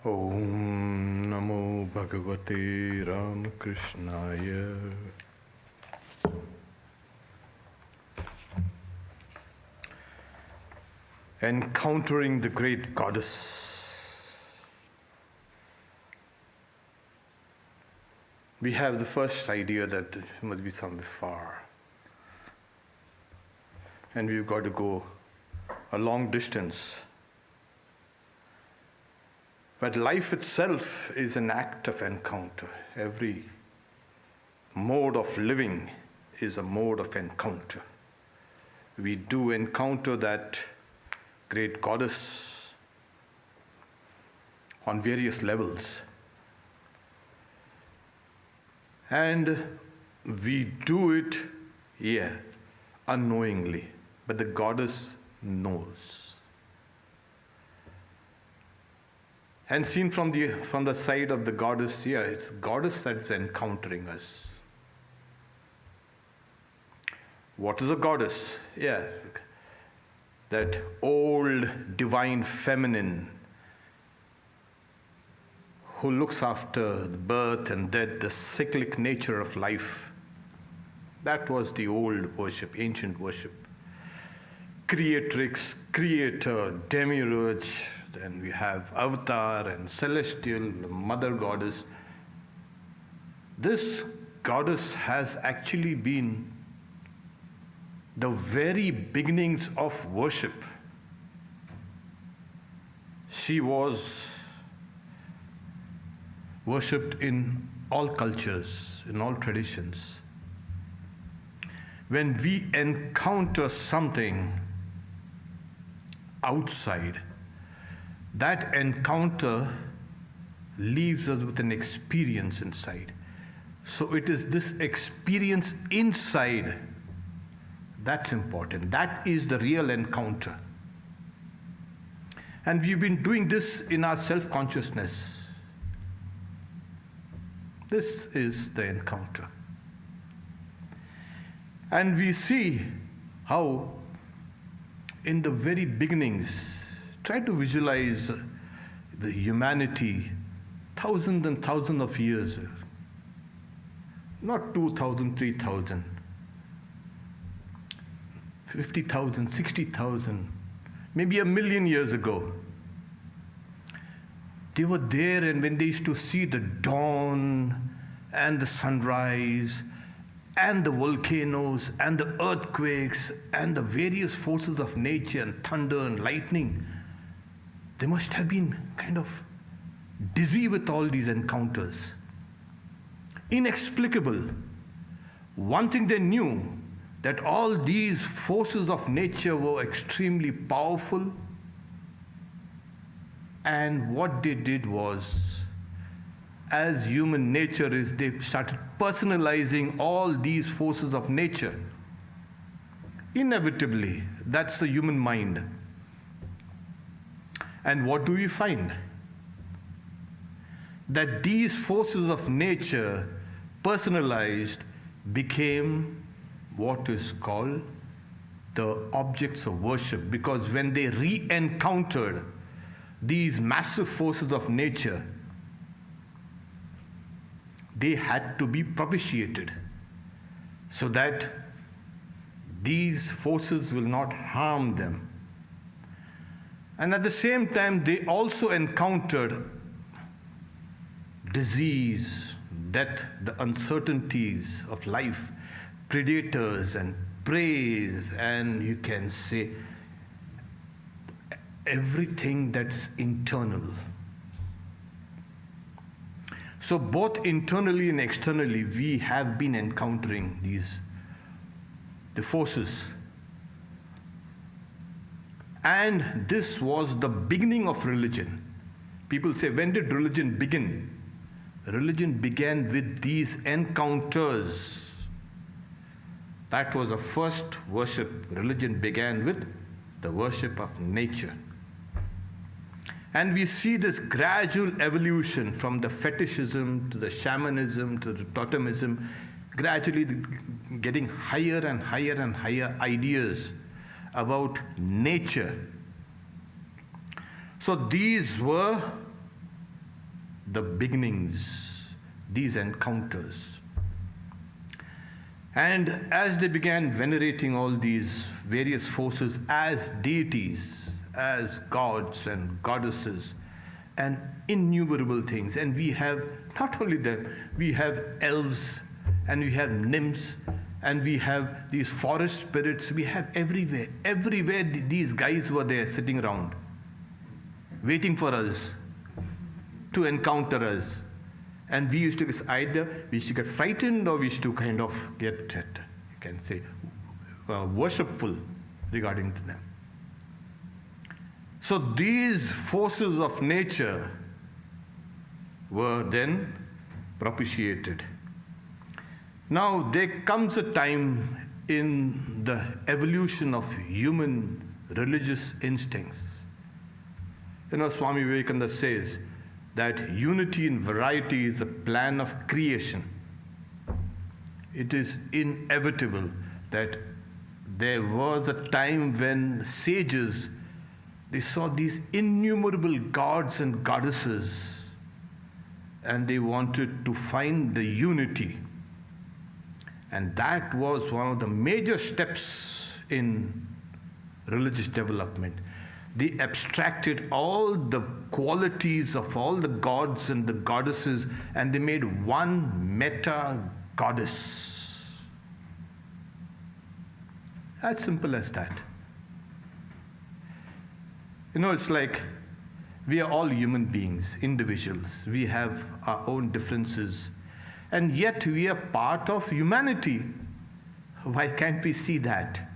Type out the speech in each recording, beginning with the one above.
Om Namo Bhagavate Ramakrishnaya. Encountering the great goddess. We have the first idea that it must be somewhere far. And we've got to go a long distance. But life itself is an act of encounter. Every mode of living is a mode of encounter. We do encounter that great goddess on various levels. And we do it, unknowingly. But the goddess knows. And seen from the side of the goddess, it's goddess that's encountering us. What is a goddess? That old divine feminine who looks after the birth and death, the cyclic nature of life. That was the old worship, ancient worship. Creatrix, creator, demiurge. Then we have avatar and celestial, mother goddess. This goddess has actually been the very beginnings of worship. She was worshipped in all cultures, in all traditions. When we encounter something outside, that encounter leaves us with an experience inside. So it is this experience inside that's important. That is the real encounter. And we've been doing this in our self-consciousness. This is the encounter. And we see how in the very beginnings, try to visualize the humanity thousands and thousands of years, not 2,000, 3,000, 50,000, 60,000, maybe 1,000,000 years ago. They were there, and when they used to see the dawn and the sunrise and the volcanoes and the earthquakes and the various forces of nature and thunder and lightning, they must have been kind of dizzy with all these encounters. Inexplicable. One thing they knew, that all these forces of nature were extremely powerful, and what they did was, as human nature is, they started personalizing all these forces of nature. Inevitably, that's the human mind. And what do we find? that these forces of nature, personalized, became what is called the objects of worship. Because when they re-encountered these massive forces of nature, they had to be propitiated so that these forces will not harm them. And at the same time, they also encountered disease, death, the uncertainties of life, predators and preys, and you can say everything that's internal. So both internally and externally, we have been encountering the forces. And this was the beginning of religion. People say, when did religion begin? Religion began with these encounters. That was the first worship. Religion began with the worship of nature. And we see this gradual evolution from the fetishism to the shamanism to the totemism, gradually getting higher and higher and higher ideas about nature. So these were the beginnings, these encounters. And as they began venerating all these various forces as deities, as gods and goddesses, and innumerable things. And we have not only them, we have elves, and we have nymphs, and we have these forest spirits. We have everywhere. Everywhere these guys were there sitting around, waiting for us to encounter us. And we used to get frightened, or we used to kind of get, you can say, worshipful regarding to them. So these forces of nature were then propitiated. Now there comes a time in the evolution of human religious instincts. Swami Vivekananda says that unity in variety is a plan of creation. It is inevitable that there was a time when sages, they saw these innumerable gods and goddesses, and they wanted to find the unity. And that was one of the major steps in religious development. They abstracted all the qualities of all the gods and the goddesses, and they made one meta-goddess. As simple as that. It's like we are all human beings, individuals. We have our own differences, and yet we are part of humanity. Why can't we see that?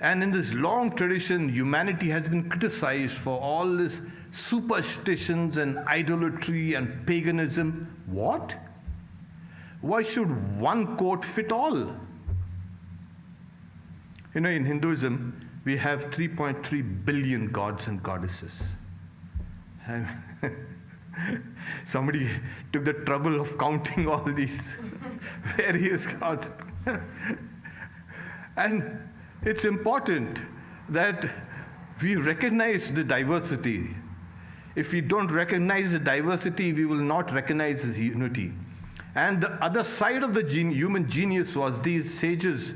And in this long tradition, humanity has been criticized for all this superstitions and idolatry and paganism. What? Why should one coat fit all? In Hinduism, we have 3.3 billion gods and goddesses. And somebody took the trouble of counting all these various gods. And it's important that we recognize the diversity. If we don't recognize the diversity, we will not recognize the unity. And the other side of the human genius was these sages.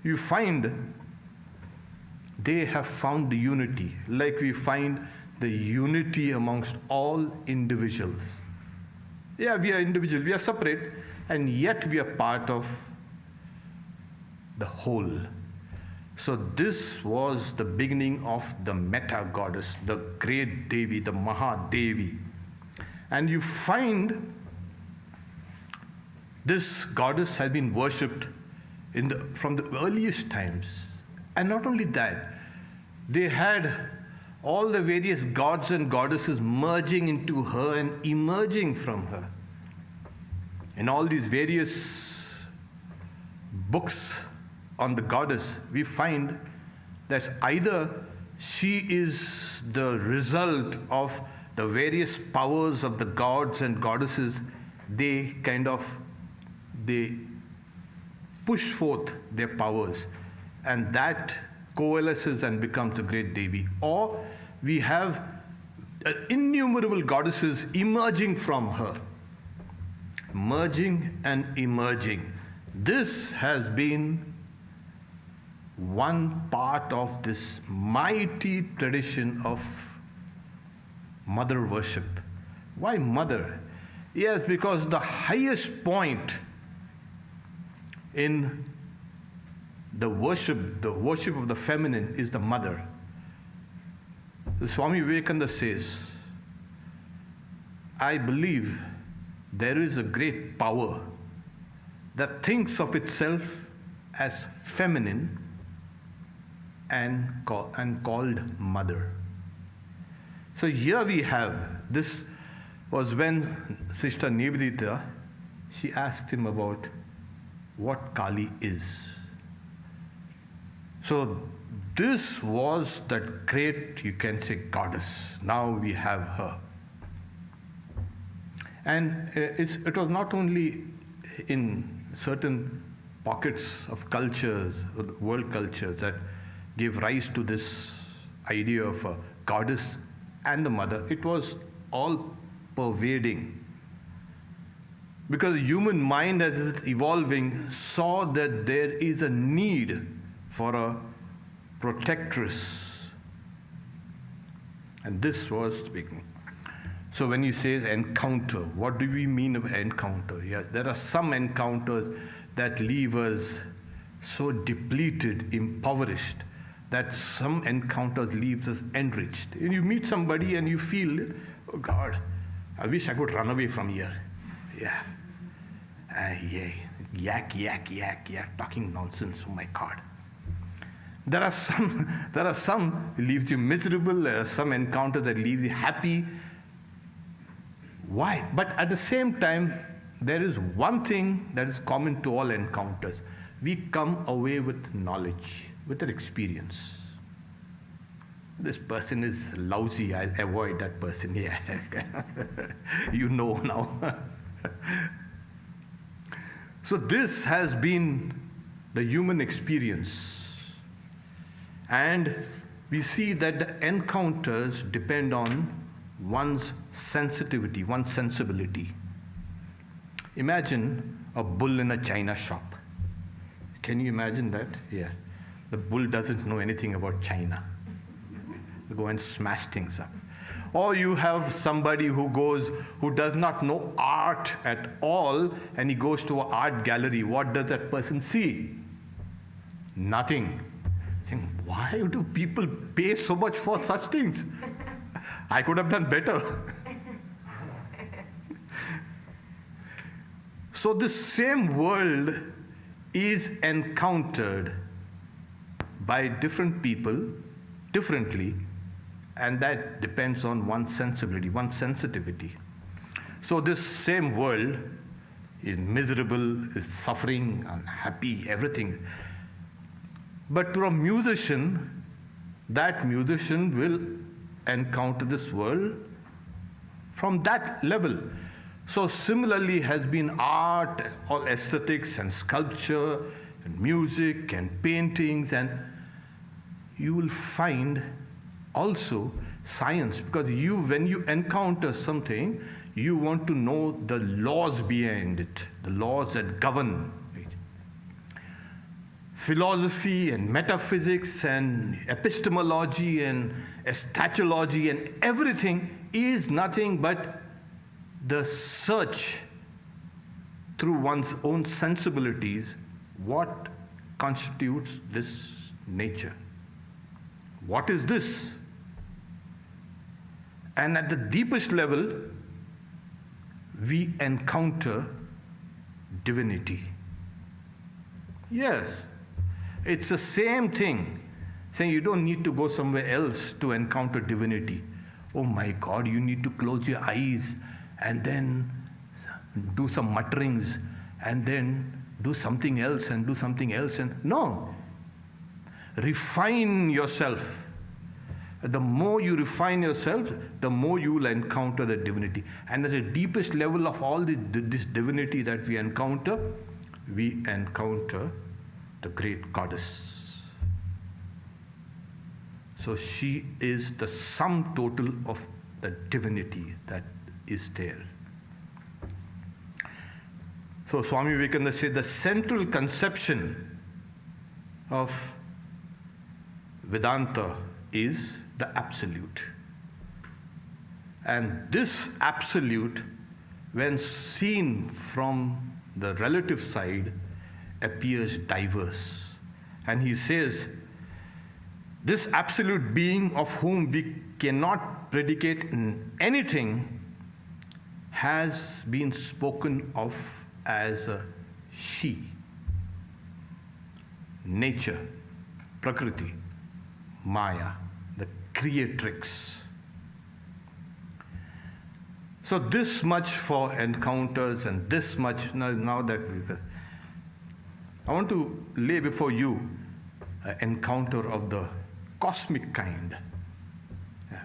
You find they have found the unity, like we find the unity amongst all individuals. Yeah, we are individuals, we are separate, and yet we are part of the whole. So this was the beginning of the meta-goddess, the great Devi, the Mahadevi. And you find this goddess has been worshipped from the earliest times. And not only that, they had all the various gods and goddesses merging into her and emerging from her. In all these various books on the goddess, we find that either she is the result of the various powers of the gods and goddesses, they push forth their powers, and that coalesces and becomes a great Devi. Or we have innumerable goddesses emerging from her. Merging and emerging. This has been one part of this mighty tradition of mother worship. Why mother? Yes, because the highest point in the worship of the feminine is the mother. The Swami Vivekananda says, I believe there is a great power that thinks of itself as feminine and called mother. So here we have, this was when Sister Nivedita, she asked him about what Kali is. So this was that great, you can say, goddess. Now we have her. And it was not only in certain pockets of cultures, world cultures, that gave rise to this idea of a goddess and the mother. It was all pervading. Because the human mind, as it's evolving, saw that there is a need for a protectress. And this was speaking. So when you say encounter, what do we mean by encounter? Yes, there are some encounters that leave us so depleted, impoverished, that some encounters leaves us enriched. And you meet somebody and you feel, oh God, I wish I could run away from here. Yeah. Yak, talking nonsense, oh my God. There are some leaves you miserable, there are some encounters that leave you happy. Why? But at the same time, there is one thing that is common to all encounters. We come away with knowledge, with an experience. This person is lousy, I'll avoid that person. Yeah, you know now. So this has been the human experience. And we see that the encounters depend on one's sensitivity, one's sensibility. Imagine a bull in a china shop. Can you imagine that? Yeah. The bull doesn't know anything about China. They go and smash things up. Or you have somebody who does not know art at all, and he goes to an art gallery. What does that person see? Nothing. Saying, why do people pay so much for such things? I could have done better. So this same world is encountered by different people differently, and that depends on one's sensibility, one's sensitivity. So this same world is miserable, is suffering, unhappy, everything. But to a musician, that musician will encounter this world from that level. So similarly has been art, all aesthetics and sculpture and music and paintings, and you will find also science, because when you encounter something, you want to know the laws behind it, the laws that govern it. Philosophy and metaphysics and epistemology and eschatology and everything is nothing but the search through one's own sensibilities, what constitutes this nature. What is this? And at the deepest level, we encounter divinity. Yes, it's the same thing. Saying you don't need to go somewhere else to encounter divinity. Oh my God, you need to close your eyes and then do some mutterings and then do something else and do something else. And no, refine yourself. The more you refine yourself, the more you will encounter the divinity. And at the deepest level of all this divinity that we encounter the great goddess. So she is the sum total of the divinity that is there. So Swami Vivekananda said the central conception of Vedanta is the absolute. And this absolute, when seen from the relative side, appears diverse. And he says, this absolute being of whom we cannot predicate anything has been spoken of as a she. Nature, Prakriti, Maya, the creatrix. So this much for encounters, and this much now that I want to lay before you an encounter of the cosmic kind,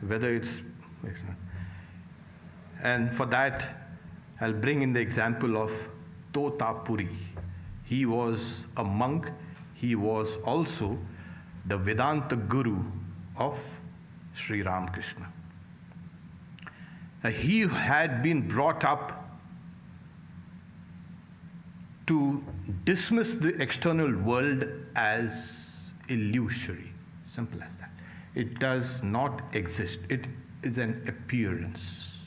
whether it's, and for that I'll bring in the example of Totapuri. He was a monk. He was also the Vedanta guru of Sri Ramakrishna. He had been brought up to dismiss the external world as illusory. Simple as that. It does not exist. It is an appearance.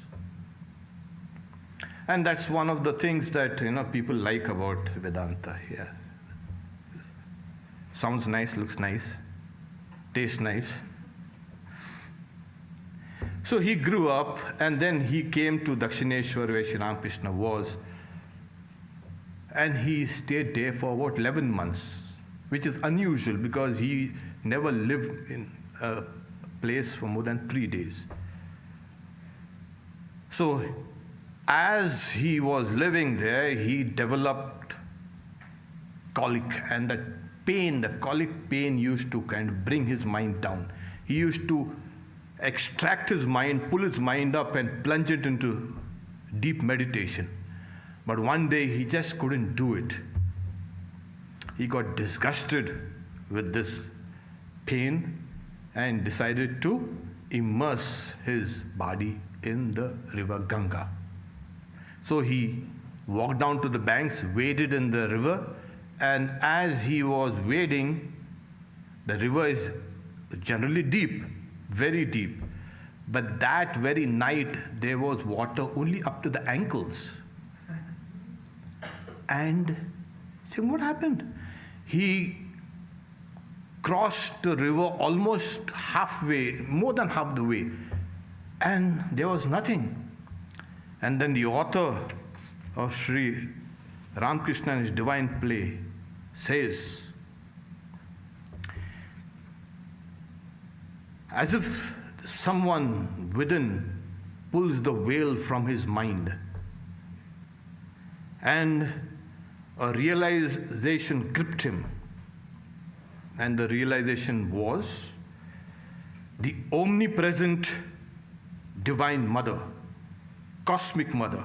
And that's one of the things that people like about Vedanta. Yeah. Sounds nice, looks nice, tastes nice. So he grew up, and then he came to Dakshineshwar where Sri Ramakrishna was, and he stayed there for about 11 months, which is unusual because he never lived in a place for more than 3 days. So as he was living there, he developed colic, and that pain, the colic pain used to kind of bring his mind down. He used to extract his mind, pull his mind up and plunge it into deep meditation. But one day he just couldn't do it. He got disgusted with this pain and decided to immerse his body in the river Ganga. So he walked down to the banks, waded in the river, and as he was wading, the river is generally deep, very deep. But that very night, there was water only up to the ankles. And see what happened? He crossed the river almost halfway, more than half the way, and there was nothing. And then the author of Sri Ramakrishna and his divine play says, as if someone within pulls the veil from his mind, and a realization gripped him. And the realization was the omnipresent Divine Mother, Cosmic Mother,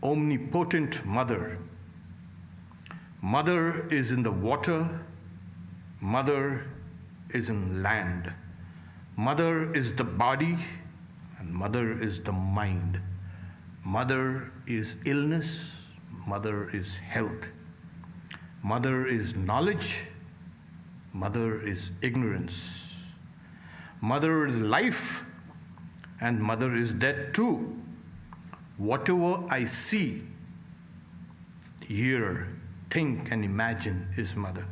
Omnipotent Mother. Mother is in the water, Mother is in land. Mother is the body, and Mother is the mind. Mother is illness, Mother is health. Mother is knowledge, Mother is ignorance. Mother is life, and Mother is death too. Whatever I see, hear, think, and imagine is Mother.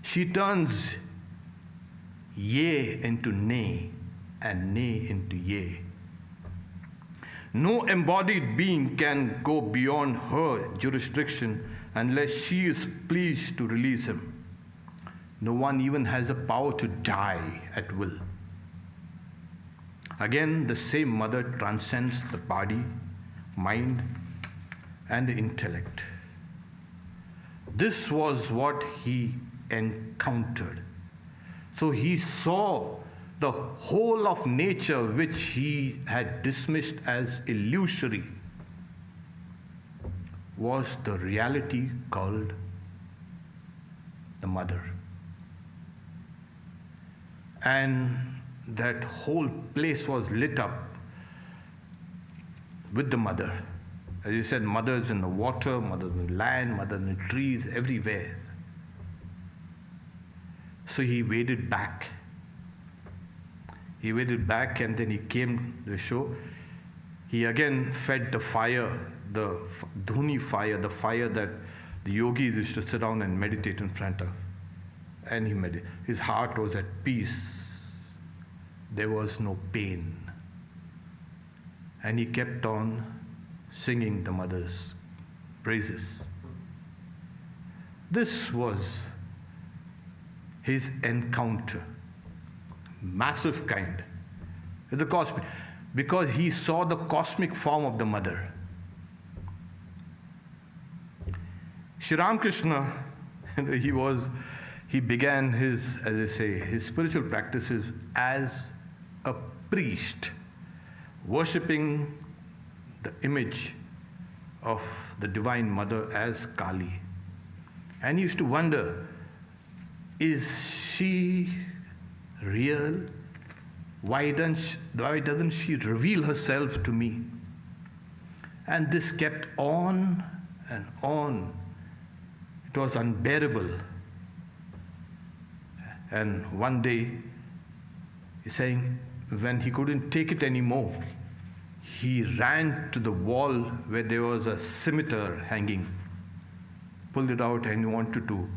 She turns yea into nay, and nay into yea. No embodied being can go beyond her jurisdiction unless she is pleased to release him. No one even has the power to die at will. Again, the same Mother transcends the body, mind, and the intellect. This was what he encountered. So he saw the whole of nature which he had dismissed as illusory was the reality called the mother. And that whole place was lit up with the mother. As you said, mothers in the water, mothers in the land, mothers in the trees, everywhere. So he waded back. He waded back and then he came to the shore. He again fed the fire, the dhuni fire, the fire that the yogis used to sit down and meditate in front of. And he meditated. His heart was at peace. There was no pain. And he kept on singing the mother's praises. This was his encounter, massive kind, with the cosmic, because he saw the cosmic form of the mother. Sri Ramakrishna, he began his, as I say, his spiritual practices as a priest, worshipping the image of the Divine Mother as Kali. And he used to wonder, is she real? Why doesn't she reveal herself to me? And this kept on and on. It was unbearable. And one day, he's saying, when he couldn't take it anymore, he ran to the wall where there was a scimitar hanging, pulled it out, and he wanted to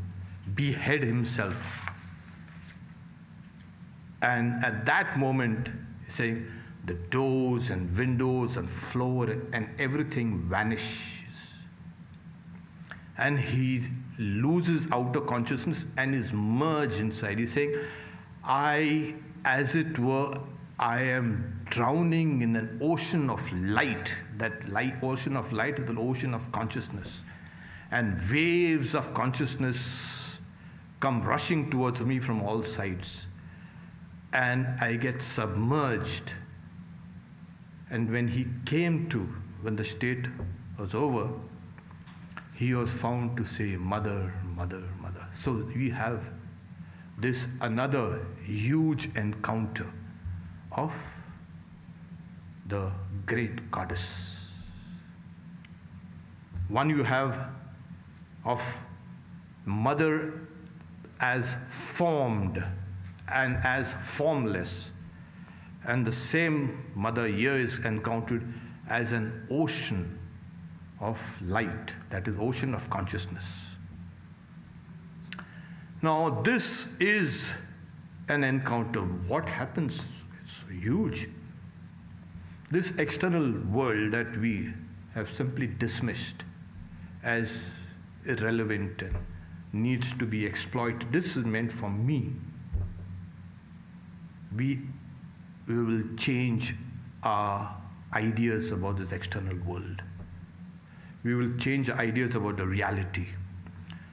behead himself. And at that moment, he's saying, the doors and windows and floor and everything vanishes. And he loses outer consciousness and is merged inside. He's saying, as it were, I am drowning in an ocean of light. That ocean of light is the ocean of consciousness. And waves of consciousness come rushing towards me from all sides. And I get submerged. And when the state was over, he was found to say, Mother, Mother, Mother. So we have this another huge encounter of the great goddess. One you have of mother as formed and as formless. And the same mother here is encountered as an ocean of light, that is ocean of consciousness. Now this is an encounter. What happens? It's huge. This external world that we have simply dismissed as irrelevant and needs to be exploited, this is meant for me. We will change our ideas about this external world. We will change ideas about the reality.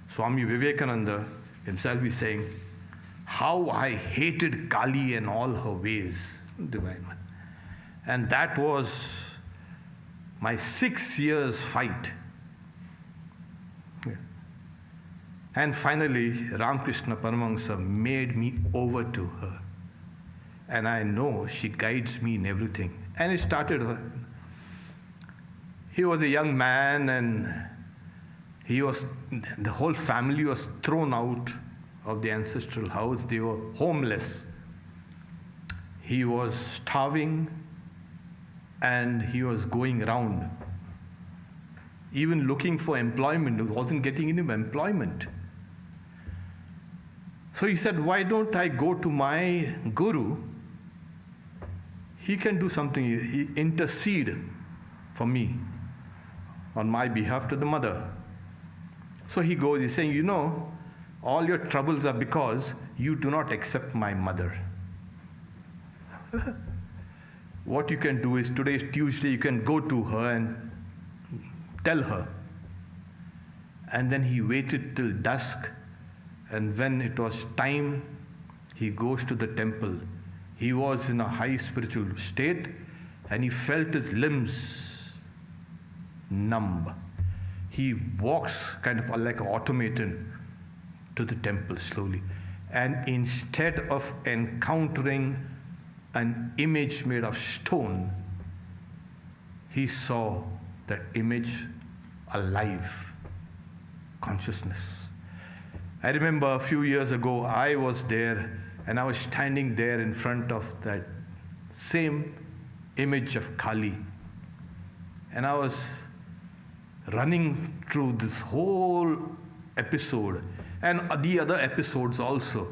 Swami Vivekananda himself is saying, how I hated Kali and all her ways, Divine One. And that was my 6 years fight. Yeah. And finally, Ramakrishna Paramahamsa made me over to her. And I know she guides me in everything. And it started, he was a young man and the whole family was thrown out of the ancestral house. They were homeless. He was starving and he was going around, even looking for employment. He wasn't getting any employment. So he said, why don't I go to my guru? He can do something. He intercede for me on my behalf to the mother. So he goes, he's saying, all your troubles are because you do not accept my mother. What you can do is, today is Tuesday, you can go to her and tell her. And then he waited till dusk, and when it was time, he goes to the temple He was in a high spiritual state and he felt his limbs numb. He walks kind of like an automaton to the temple slowly. And instead of encountering an image made of stone, he saw that image alive, consciousness. I remember a few years ago, I was there and I was standing there in front of that same image of Kali. And I was running through this whole episode and the other episodes also.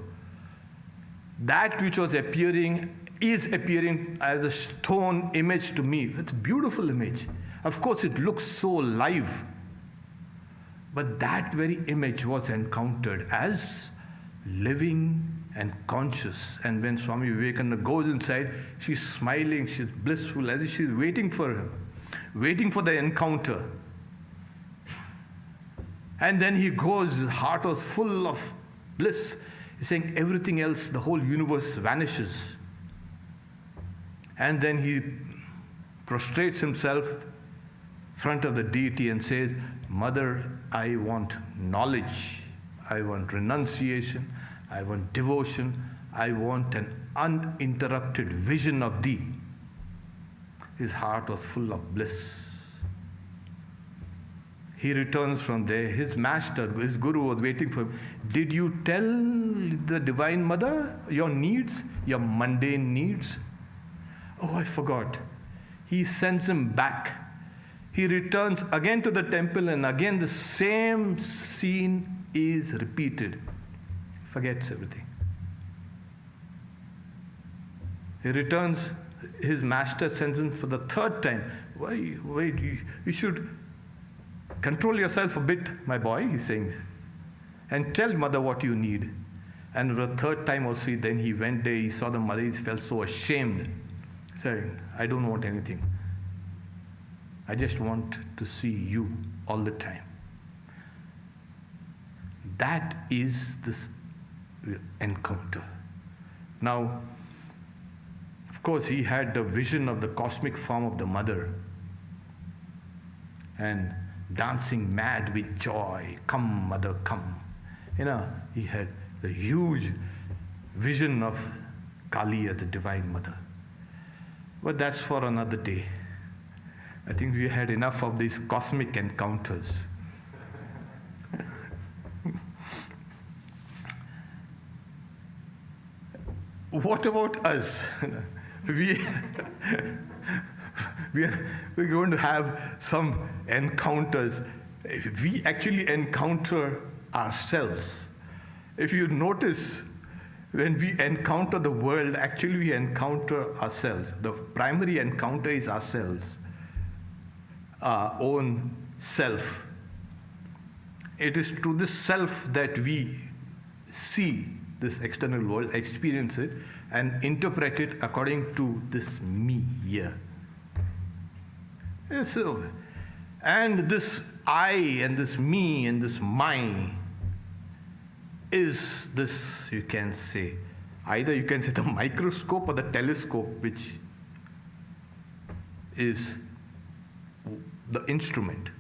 That which was appearing is appearing as a stone image to me. It's a beautiful image. Of course, it looks so live. But that very image was encountered as living and conscious. And when Swami Vivekananda goes inside, she's smiling, she's blissful, as if she's waiting for him, waiting for the encounter. And then he goes, his heart was full of bliss. He's saying everything else, the whole universe vanishes. And then he prostrates himself in front of the deity and says, Mother, I want knowledge, I want renunciation, I want devotion, I want an uninterrupted vision of thee. His heart was full of bliss. He returns from there. His master, his guru was waiting for him. Did you tell the Divine Mother your needs, your mundane needs? Oh, I forgot. He sends him back. He returns again to the temple and again the same scene is repeated. He forgets everything. He returns, his master sends him for the third time. Wait, you should control yourself a bit, my boy, he's saying, and tell mother what you need. And the third time also, then he went there, he saw the mother, he felt so ashamed, saying, I don't want anything. I just want to see you all the time. That is this encounter. Now, of course, he had the vision of the cosmic form of the mother and dancing mad with joy. Come, mother, come. He had the huge vision of Kali as the Divine Mother. But that's for another day. I think we had enough of these cosmic encounters. What about us? We're going to have some encounters. We actually encounter ourselves. If you notice, when we encounter the world, actually we encounter ourselves. The primary encounter is ourselves, our own self. It is through this self that we see this external world, experience it, and interpret it according to this me here. So, and this I and this me and this mine is this, you can say, either you can say the microscope or the telescope, which is the instrument.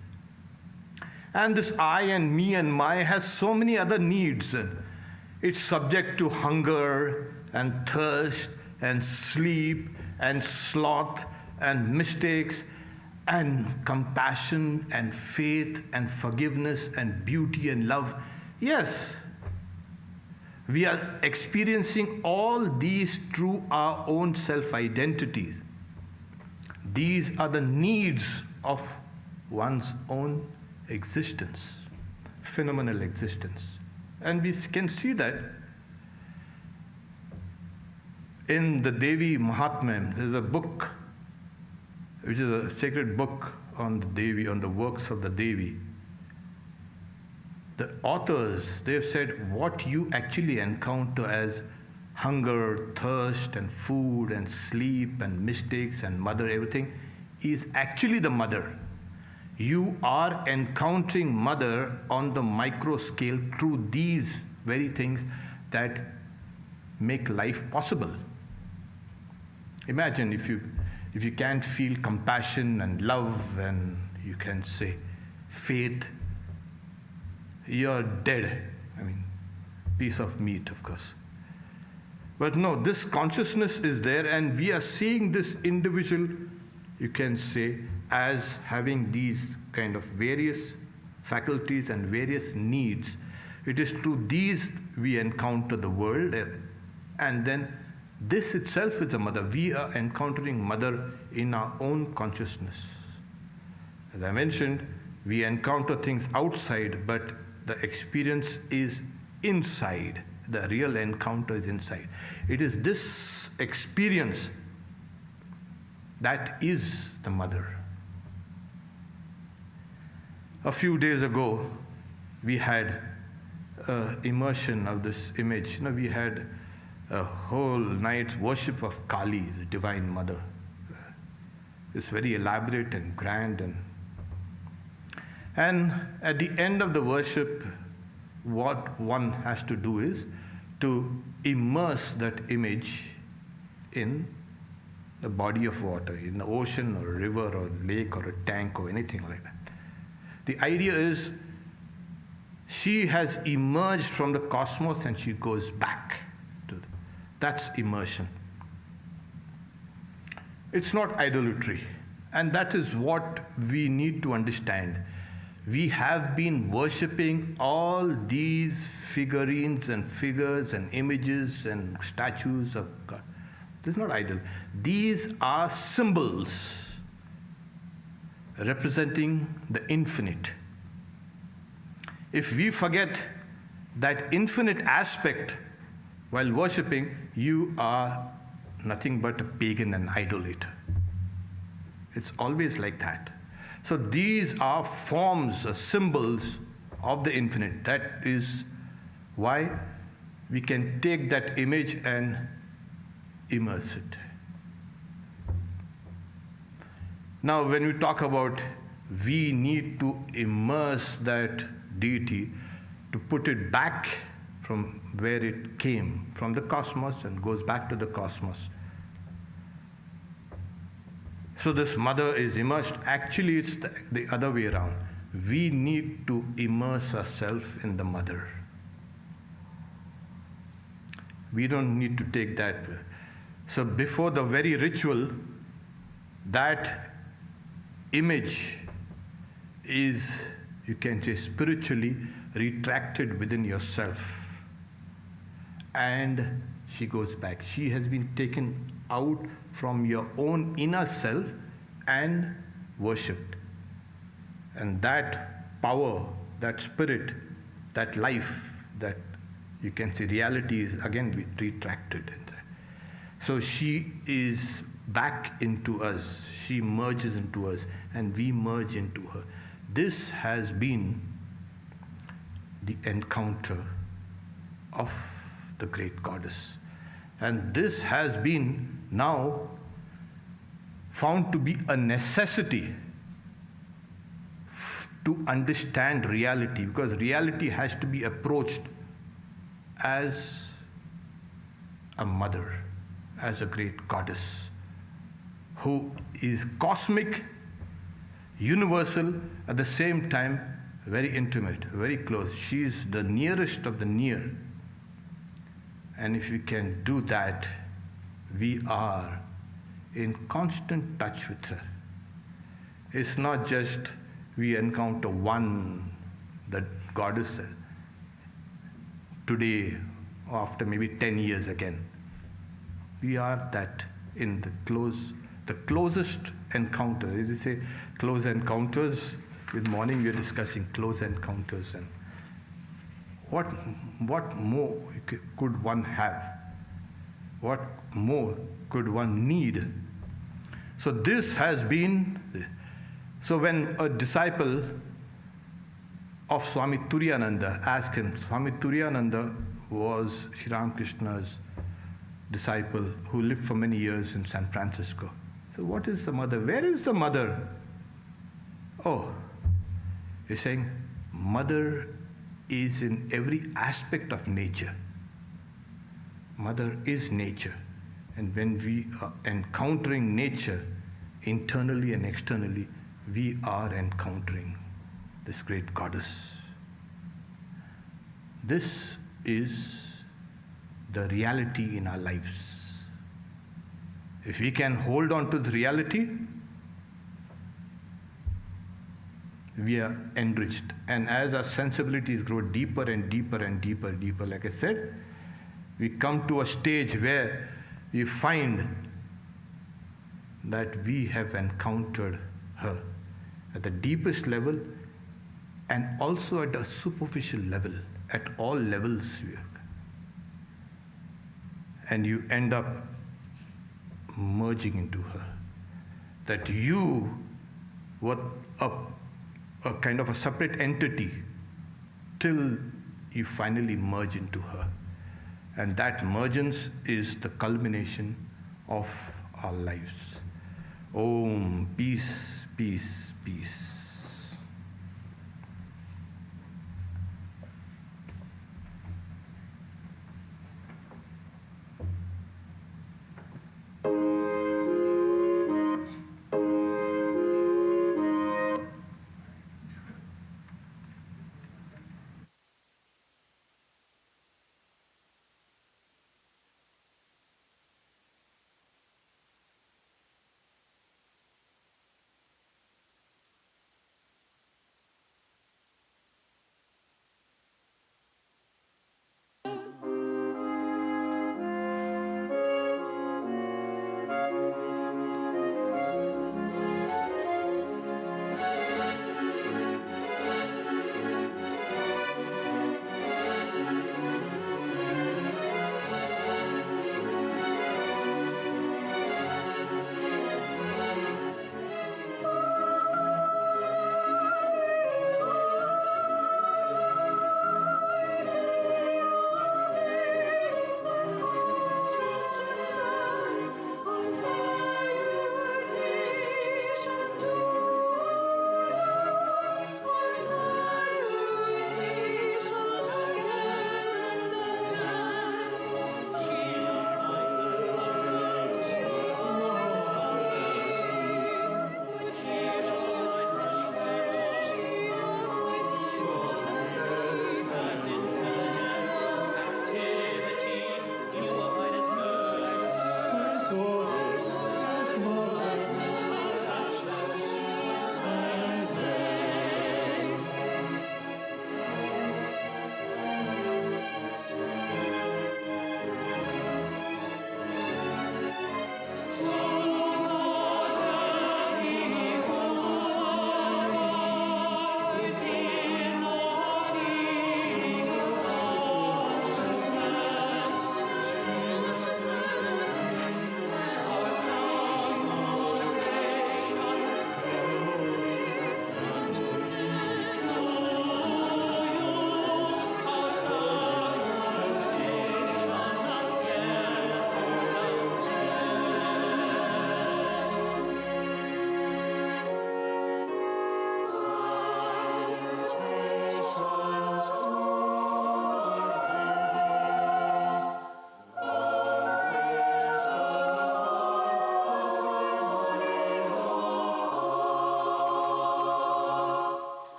And this I and me and my has so many other needs. It's subject to hunger and thirst and sleep and sloth and mistakes and compassion and faith and forgiveness and beauty and love. Yes, we are experiencing all these through our own self-identity. These are the needs of one's own existence, phenomenal existence. And we can see that in the Devi Mahatmyam. There's a book, which is a sacred book on the Devi, on the works of the Devi. The authors, they've said what you actually encounter as hunger, thirst, and food, and sleep, and mistakes, and mother, everything, is actually the mother. You are encountering mother on the micro scale through these very things that make life possible. Imagine if you can't feel compassion and love and you can say faith, you're dead. I mean, piece of meat, of course. But no, this consciousness is there, and we are seeing this individual, you can say, as having these kind of various faculties and various needs. It is through these we encounter the world, and then this itself is a mother. We are encountering mother in our own consciousness. As I mentioned, we encounter things outside, but the experience is inside. The real encounter is inside. It is this experience that is the mother. A few days ago, we had immersion of this image. We had a whole night's worship of Kali, the Divine Mother. It's very elaborate and grand. And at the end of the worship, what one has to do is to immerse that image in a body of water, in the ocean or a river or a lake or a tank or anything like that. The idea is she has emerged from the cosmos and she goes back to that's immersion. It's not idolatry, and that is what we need to understand. We have been worshipping all these figurines and figures and images and statues of God. This is not idol. These are symbols representing the infinite. If we forget that infinite aspect while worshipping, you are nothing but a pagan and idolater. It's always like that. So these are forms, symbols of the infinite. That is why we can take that image and immerse it. Now, when we talk about we need to immerse that deity to put it back from where it came, from the cosmos, and goes back to the cosmos. So this mother is immersed. Actually, it's the other way around. We need to immerse ourselves in the mother. We don't need to take that. So before the very ritual, that image is, you can say, spiritually retracted within yourself. And she goes back. She has been taken out from your own inner self and worshipped. And that power, that spirit, that life, that you can say reality is again retracted. So she is back into us. She merges into us and we merge into her. This has been the encounter of the great goddess. And this has been now found to be a necessity to understand reality, because reality has to be approached as a mother, as a great goddess who is cosmic, universal, at the same time very intimate, very close. She is the nearest of the near. And if we can do that, we are in constant touch with her. It's not just we encounter one, the goddess, today or after maybe 10 years again. We are that in the closest encounter. As you say, close encounters. This morning we are discussing close encounters, and what more could one have? What more could one need? So this has been, so when a disciple of Swami Turiyananda asked him, Swami Turiyananda was Sri Ramakrishna's disciple who lived for many years in San Francisco. So what is the mother? Where is the mother? Oh, he's saying, mother is in every aspect of nature. Mother is nature. And when we are encountering nature internally and externally, we are encountering this great goddess. This is the reality in our lives. If we can hold on to the reality, we are enriched. And as our sensibilities grow deeper and deeper and deeper, deeper, like I said, we come to a stage where we find that we have encountered her at the deepest level and also at a superficial level, at all levels. And you end up merging into her. That you were a kind of a separate entity till you finally merge into her. And that emergence is the culmination of our lives. Om, peace, peace, peace.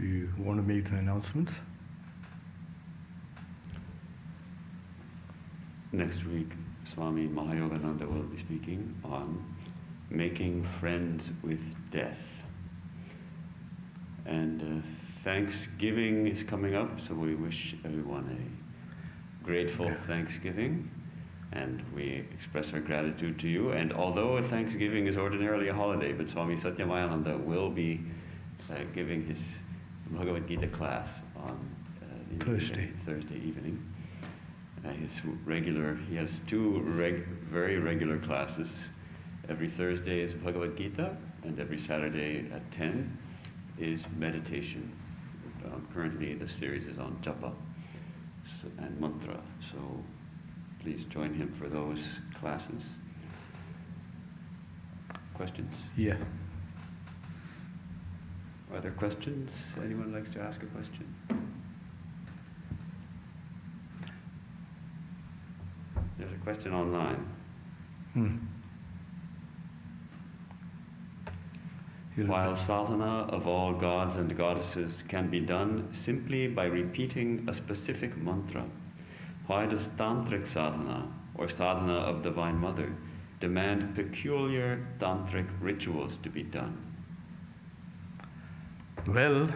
You want to make the announcements? Next week, Swami Mahayogananda will be speaking on making friends with death. And Thanksgiving is coming up, so we wish everyone a grateful Thanksgiving, and we express our gratitude to you. And although Thanksgiving is ordinarily a holiday, but Swami Satyamayananda will be giving his Bhagavad Gita class on Thursday evening. He has two very regular classes. Every Thursday is Bhagavad Gita, and every Saturday at 10 is meditation. Currently the series is on japa and mantra, so please join him for those classes. Questions? Yeah. Are there questions? Anyone likes to ask a question? There's a question online. While sadhana of all gods and goddesses can be done simply by repeating a specific mantra, why does tantric sadhana, or sadhana of Divine Mother, demand peculiar tantric rituals to be done? Well,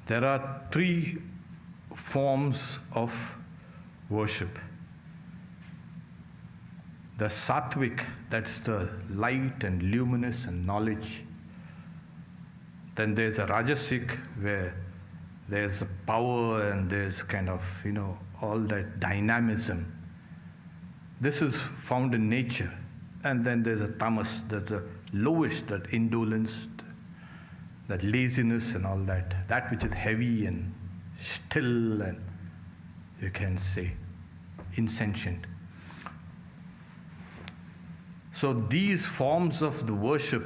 there are three forms of worship. The sattvic, that's the light and luminous and knowledge. Then there's a rajasic, where there's a power and there's kind of, all that dynamism. This is found in nature. And then there's a tamas, that's the lowest, that indolence, that laziness and all that. That which is heavy and still and, you can say, insentient. So these forms of the worship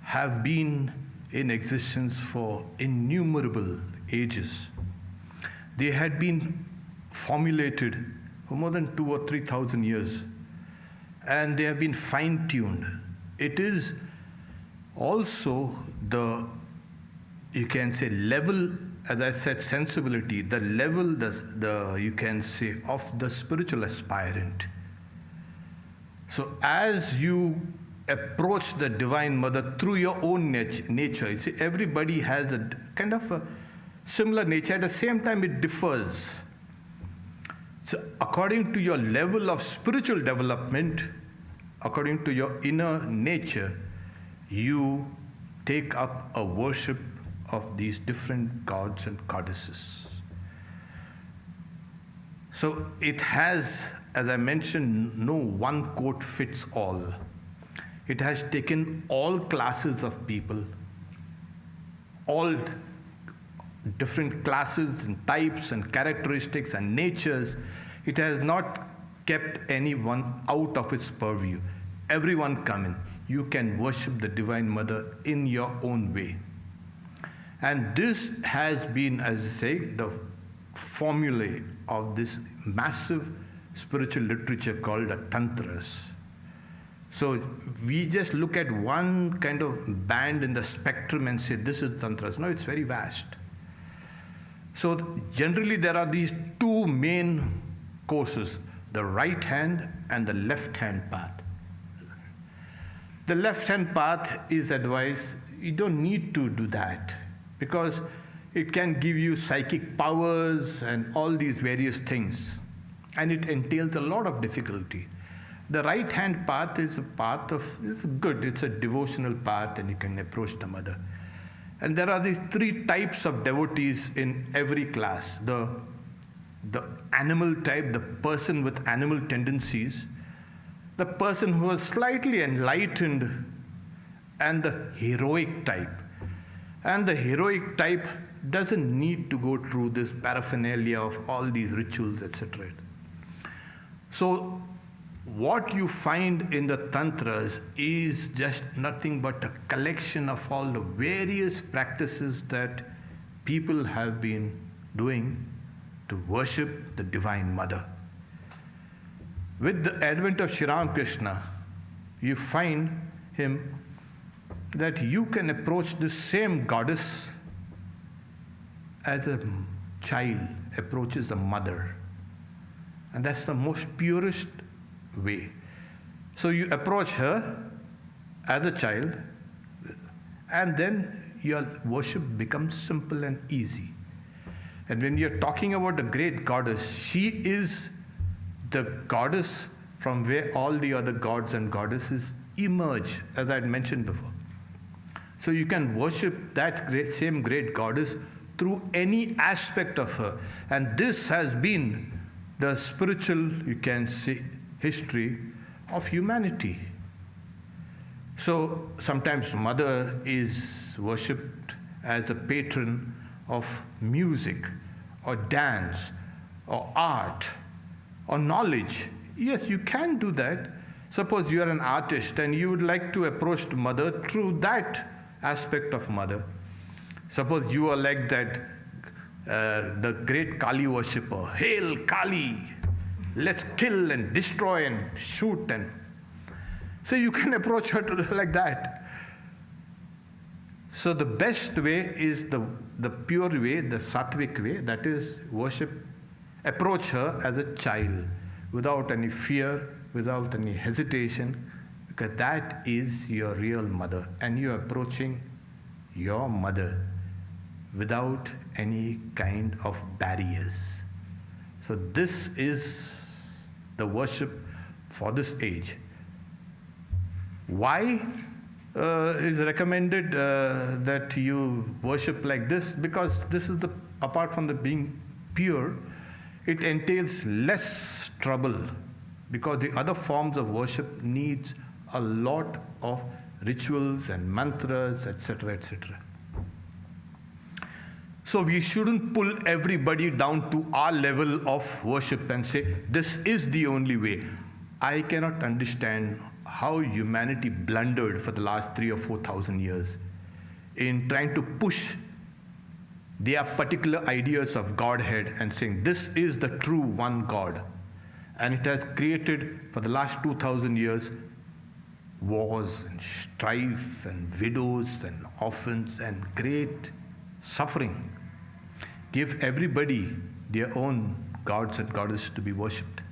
have been in existence for innumerable ages. They had been formulated for more than 2,000 or 3,000 years, and they have been fine-tuned. It is also the, you can say, level, as I said, sensibility, the level, you can say, of the spiritual aspirant. So as you approach the Divine Mother through your own nature, you see, everybody has a kind of a similar nature. At the same time, it differs. So according to your level of spiritual development, according to your inner nature, you take up a worship of these different gods and goddesses. So it has, as I mentioned, no one coat fits all. It has taken all classes of people, all different classes and types and characteristics and natures. It has not kept anyone out of its purview. Everyone come in. You can worship the Divine Mother in your own way. And this has been, as I say, the formulae of this massive spiritual literature called the Tantras. So we just look at one kind of band in the spectrum and say, this is Tantras. No, it's very vast. So generally there are these two main courses, the right hand and the left hand path. The left hand path is advised, you don't need to do that, because it can give you psychic powers and all these various things. And it entails a lot of difficulty. The right-hand path is a path of, it's good, it's a devotional path, and you can approach the Mother. And there are these three types of devotees in every class. The animal type, the person with animal tendencies, the person who is slightly enlightened, and the heroic type. And the heroic type doesn't need to go through this paraphernalia of all these rituals, etc. So what you find in the Tantras is just nothing but a collection of all the various practices that people have been doing to worship the Divine Mother. With the advent of Sri Ramakrishna, you find him that you can approach the same goddess as a child approaches the mother. And that's the most purest way. So you approach her as a child, and then your worship becomes simple and easy. And when you're talking about the great goddess, she is the goddess from where all the other gods and goddesses emerge, as I had mentioned before. So you can worship that same great goddess through any aspect of her. And this has been the spiritual, you can say, history of humanity. So sometimes Mother is worshipped as the patron of music or dance or art or knowledge. Yes, you can do that. Suppose you are an artist and you would like to approach Mother through that aspect of Mother. Suppose you are like that, the great Kali worshipper. Hail Kali! Let's kill and destroy and shoot. And so you can approach her like that. So the best way is the pure way, the sattvic way, that is worship, approach her as a child without any fear, without any hesitation, because that is your real mother, and you are approaching your mother without any kind of barriers. So this is the worship for this age. Why is recommended that you worship like this? Because this is apart from the being pure, it entails less trouble, because the other forms of worship needs a lot of rituals and mantras, etc., etc. So we shouldn't pull everybody down to our level of worship and say, this is the only way. I cannot understand how humanity blundered for the last 3,000 or 4,000 years in trying to push their particular ideas of Godhead and saying, this is the true one God. And it has created, for the last 2,000 years, wars and strife and widows and orphans and great suffering. Give everybody their own gods and goddesses to be worshipped.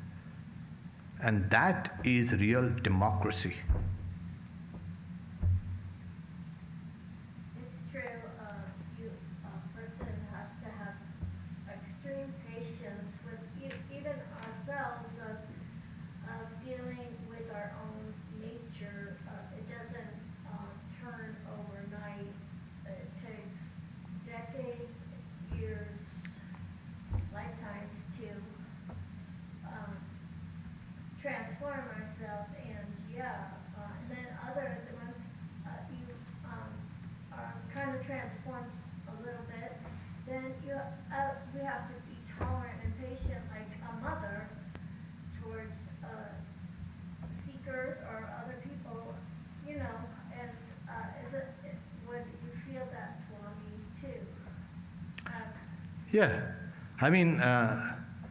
And that is real democracy. It's true. A person has to have extreme patience with even ourselves of dealing with our own nature. It doesn't turn overnight. It takes decades, years, lifetimes to transform ourselves, and and then others, once you are kind of transformed a little bit, then we have to be tolerant and patient like a mother towards seekers or other people, and would you feel that, Swami, too? Yeah, I mean...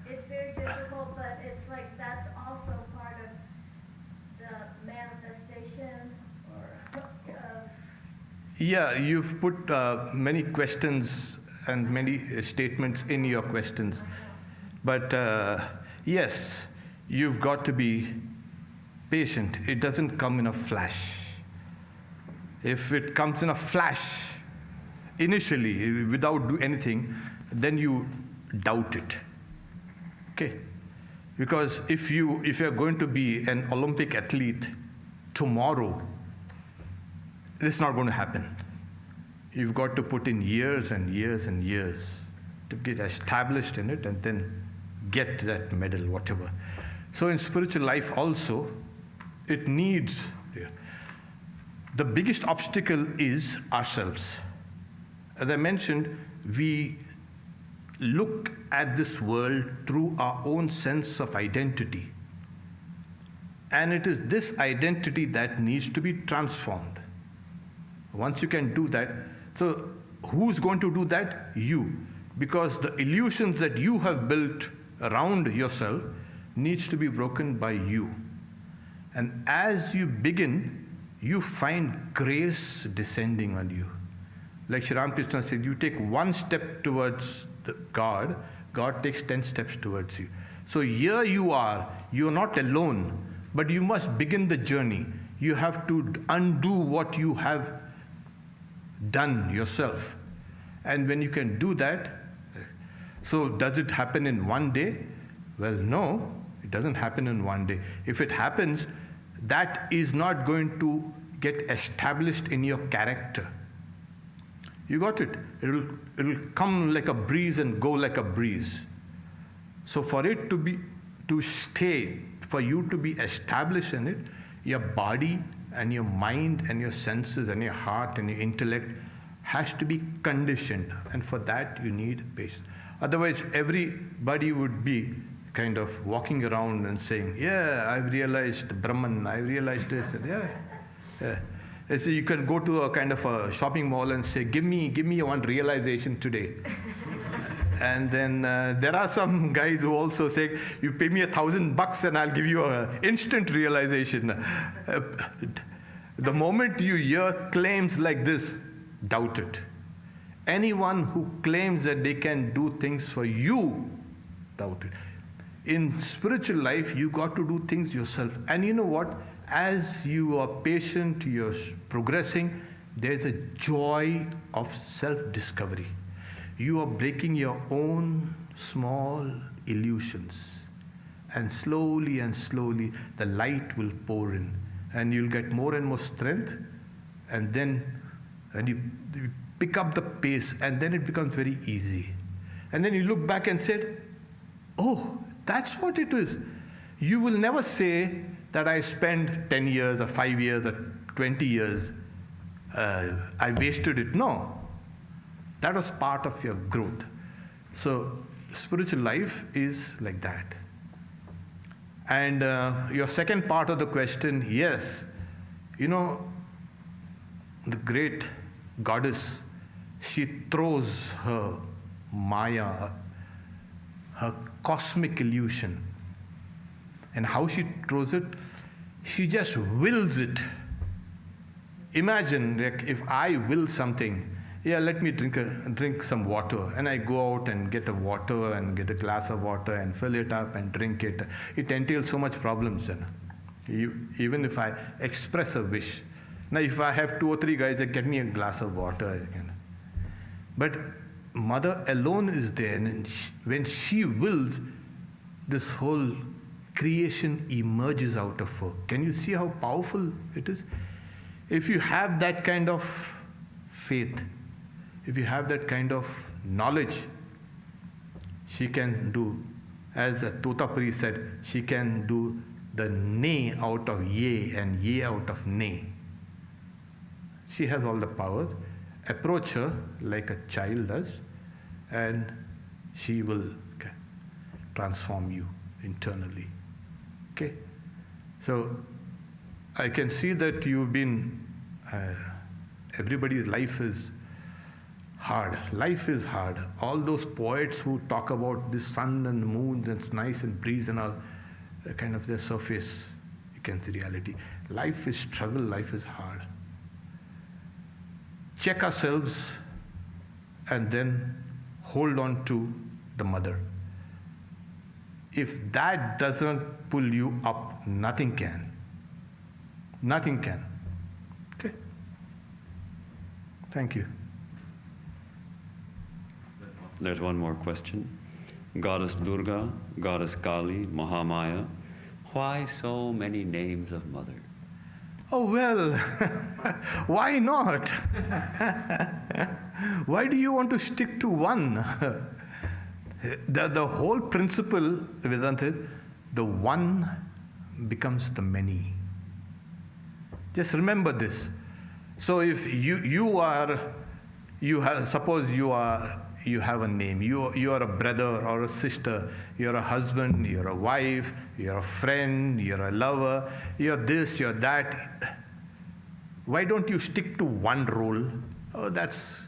it's very difficult, but it's like that's also part of the manifestation Yeah, you've put many questions and many statements in your questions. But yes, you've got to be patient. It doesn't come in a flash. If it comes in a flash, initially, without doing anything, then you doubt it. Okay? Because if you're going to be an Olympic athlete tomorrow, it's not going to happen. You've got to put in years and years and years to get established in it and then get that medal, whatever. So in spiritual life also, it needs... The biggest obstacle is ourselves. As I mentioned, we look at this world through our own sense of identity. And it is this identity that needs to be transformed. Once you can do that, so who's going to do that? You. Because the illusions that you have built around yourself needs to be broken by you. And as you begin, you find grace descending on you. Like Sri Ramakrishna said, you take one step towards God, God takes 10 steps towards you. So here you are not alone, but you must begin the journey. You have to undo what you have done yourself. And when you can do that, so does it happen in one day? Well, no, it doesn't happen in one day. If it happens, that is not going to get established in your character. You got it? It'll come like a breeze and go like a breeze. So for it to stay, for you to be established in it, your body and your mind and your senses and your heart and your intellect has to be conditioned. And for that you need patience. Otherwise, everybody would be kind of walking around and saying, yeah, I've realized Brahman, I realized this, and yeah. So you can go to a kind of a shopping mall and say, give me one realization today. And then there are some guys who also say, you pay me $1,000 and I'll give you an instant realization. The moment you hear claims like this, doubt it. Anyone who claims that they can do things for you, doubt it. In spiritual life, you got to do things yourself. And you know what? As you are patient, you're progressing, there's a joy of self-discovery. You are breaking your own small illusions. And slowly, the light will pour in. And you'll get more and more strength. And then you pick up the pace, and then it becomes very easy. And then you look back and said, oh, that's what it is. You will never say that I spent 10 years or 5 years or 20 years, I wasted it. No. That was part of your growth. So spiritual life is like that. And your second part of the question, yes, you know, the great goddess, she throws her Maya, her cosmic illusion. And how she throws it? She just wills it. Imagine, like, if I will something, yeah, let me drink some water, and I go out and get a water and get a glass of water and fill it up and drink it. It entails so much problems. Even if I express a wish. Now, if I have 2 or 3 guys that get me a glass of water, I can. But Mother alone is there, and when she wills, this whole creation emerges out of her. Can you see how powerful it is? If you have that kind of faith, if you have that kind of knowledge, she can do, as Totapuri said, she can do the nay out of yea and yea out of nay. She has all the powers. Approach her like a child does, and she will transform you internally. Okay? So I can see that you've been, everybody's life is hard. Life is hard. All those poets who talk about the sun and the moon and it's nice and breeze and all, kind of their surface, you can see reality. Life is struggle, life is hard. Check ourselves and then hold on to the mother. If that doesn't pull you up, nothing can. Nothing can. Okay. Thank you. There's one more question. Goddess Durga, Goddess Kali, Mahamaya, why so many names of Mother? Oh, well, why not? Why do you want to stick to one? The whole principle, Vedanta, the one becomes the many. Just remember this. So if suppose you have a name, you are a brother or a sister, you're a husband, you're a wife, you're a friend, you're a lover, you're this, you're that. Why don't you stick to one role? Oh, that's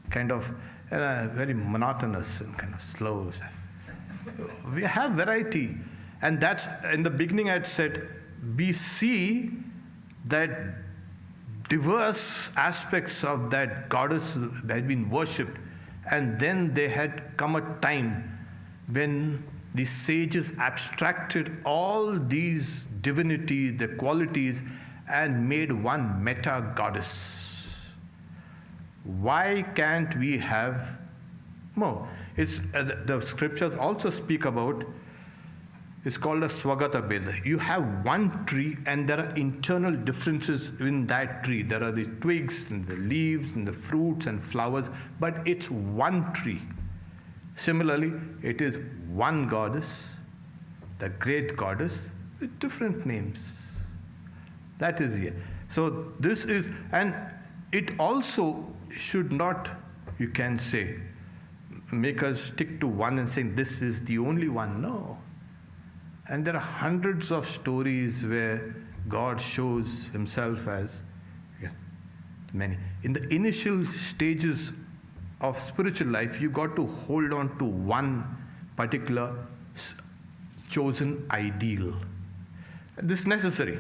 kind of very monotonous and kind of slow. We have variety. And that's, in the beginning I had said, we see that diverse aspects of that goddess had been worshipped. And then there had come a time when the sages abstracted all these divinities, the qualities, and made one meta goddess. Why can't we have more? It's the scriptures also speak about. It's called a Swagata Beda. You have one tree and there are internal differences in that tree. There are the twigs and the leaves and the fruits and flowers, but it's one tree. Similarly, it is one goddess, the great goddess, with different names. That is here. So this is, and it also should not, you can say, make us stick to one and say this is the only one. No. And there are hundreds of stories where God shows himself as many. In the initial stages of spiritual life, you got to hold on to one particular chosen ideal. This is necessary.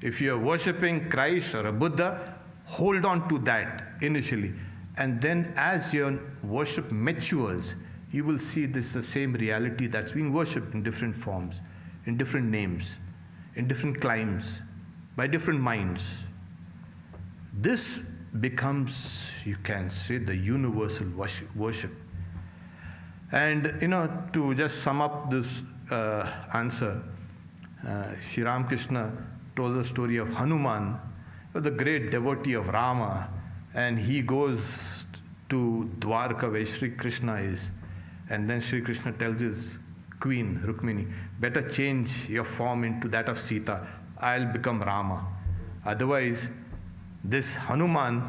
If you are worshipping Christ or a Buddha, hold on to that initially. And then as your worship matures, you will see this is the same reality that's being worshipped in different forms, in different names, in different climes, by different minds. This becomes, you can say, the universal worship. And, to just sum up this answer, Sri Ramakrishna told the story of Hanuman, the great devotee of Rama, and he goes to Dwarka where Sri Krishna is, and then Sri Krishna tells his queen, Rukmini, better change your form into that of Sita, I'll become Rama. Otherwise, this Hanuman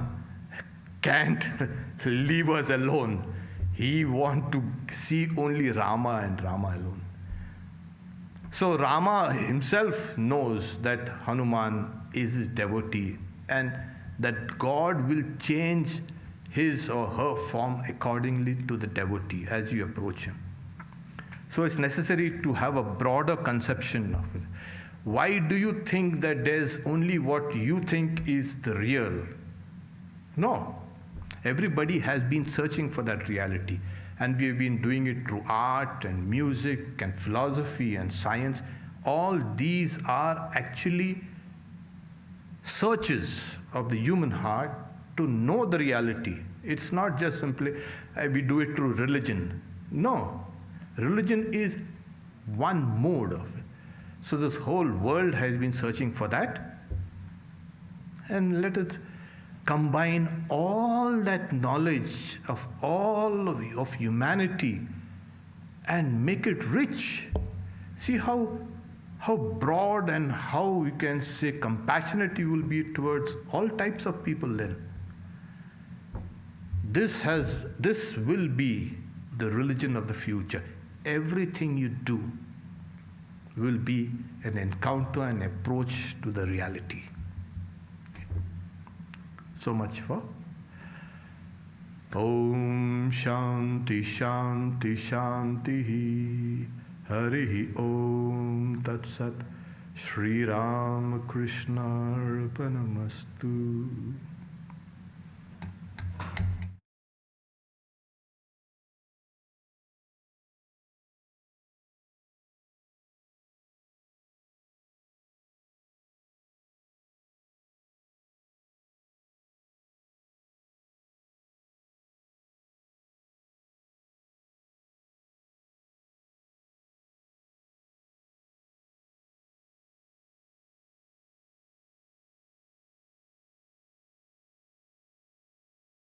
can't leave us alone. He wants to see only Rama and Rama alone. So Rama himself knows that Hanuman is his devotee and that God will change his or her form accordingly to the devotee as you approach him. So it's necessary to have a broader conception of it. Why do you think that there's only what you think is the real? No. Everybody has been searching for that reality. And we have been doing it through art and music and philosophy and science. All these are actually searches of the human heart to know the reality. It's not just simply we do it through religion. No. Religion is one mode of it. So this whole world has been searching for that. And let us combine all that knowledge of all of humanity and make it rich. See how broad and how you can say compassionate you will be towards all types of people then. This will be the religion of the future. Everything you do will be an encounter and approach to the reality. So much for Om Shanti Shanti Shanti Harihi Om Tat Sat Shri Ram Krishna Arpanamastu.